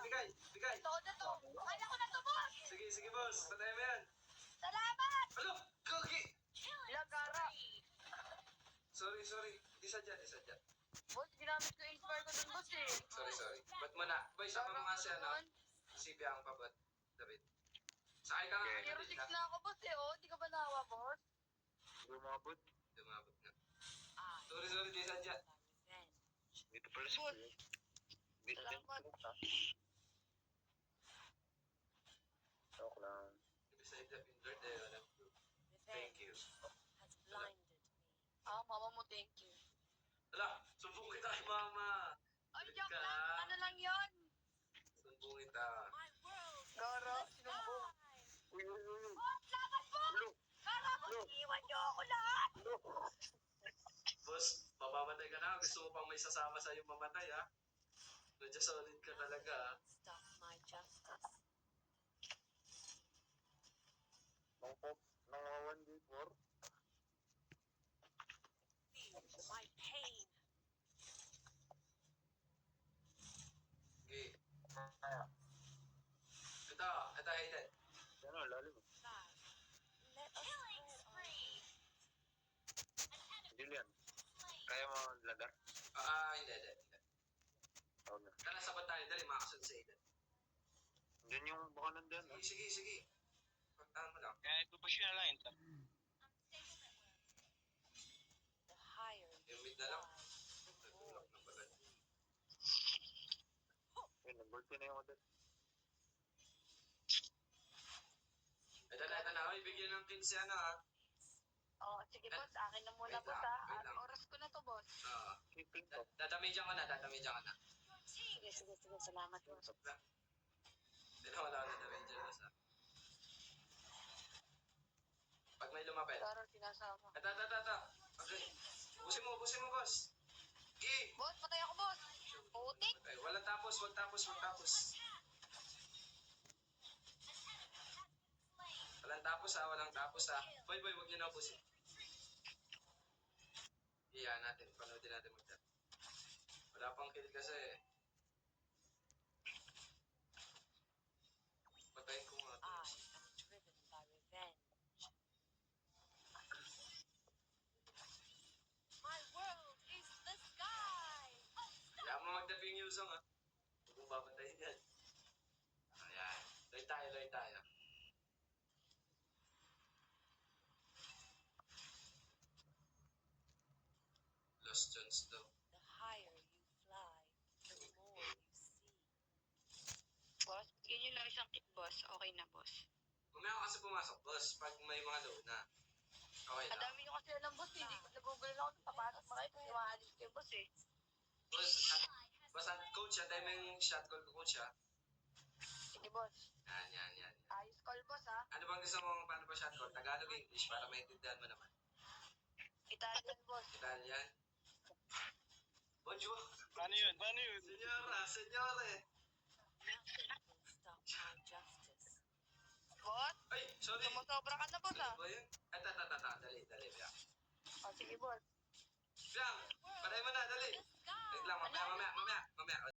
bigay. Ito na to. Kaya ko na to, boss. Sige, boss. Patay mo yan. Salamat. Alo, Gogi! Lagara. Sorry. Di sadya. Boss, ginamit ko yung inspire ko dun, boss eh. Sorry. Ba't mo na? Boy, sama mo nga siya, no? CB ang pabot. David. Sakay ka nga. Zero 6 na ako, boss eh. Oh, di ka ba nawa, boss? Dumabot na. Sorry, di sadya. Dito pala si Boss. Dito din. Salamat. Joke lang. Beside the finger there, alam ko. Thank you. Mama mo, thank you. Ala, sumbong kita kay mama. Ay, joke lang. Ano lang yun? Sumbong kita. Gara, sinumbong. Uy. Boss, laban mo! Gara, boss, iwan niyo ako lahat! Boss, mamamatay ka na. Gusto mo pang may sasama sa'yo mamatay, ha? Medyo solid ka talaga, ha? Nangawan before. Okay. Ito, Hayden. Ano, lalim. Julian, kaya mo lagar? Hindi. Huwag na. Tara, sabat tayo. Dali, makasunod sa Hayden. Diyan yung baka nandyan. Sige. Pagtahan mo lang. Kaya ito pa siya lang. Yung mid na lang. Nagulak na pala. Nag-board ko na yung order. Ito na. Uy, bigyan ng 15 ano, ha? Oh, sige boss, akin na muna Wait boss lang, ha. wait lang. Oras ko na to boss. Oo. Keeping ko. Dadamidyan ko na. Sige, salamat boss. Hindi na wala na damidyan, boss, ha? Pag may lumapit. Gara, sinasama. Ito. Okay. Busin mo, boss. Boss, patay ako boss. Putik. Okay, walang tapos. Walang tapos, ha? Boy, wag niyo na ubusin. Iya natin, panoodin natin magdala. Wala pang kill kasi, patayin ko nga. Kaya mo magdapi yung Yuzong, ha? Huwag mong babatayin yan. Ayan. Loy tayo. Lost chance daw. Boss, bigyan niyo lang isang kit boss. Okay na boss. Mamaya ka kasi pumasok, boss, pag may mga low na. Okay Ang lang. dami niyo kasi alam boss, hindi ko nag-google na ako. Papasok na kayo kasi maalis kayo boss eh. Basta, coach, tayo mo yung shot call ko, coach, ha? Sige boss. Yan. Ayos call boss ha. Ano bang gusto mo, paano ba shot call? Tagalog, English, para maintindihan mo naman. Italian boss. Italian. Bonjour. Paano yun? Senyore. Boss, Ay, sorry. sumusobra ka na boss ha. Ano ba yun? Dali, Biang. Oh, sige boss. Biang, patay mo na, dali. Wait lang, mamaya.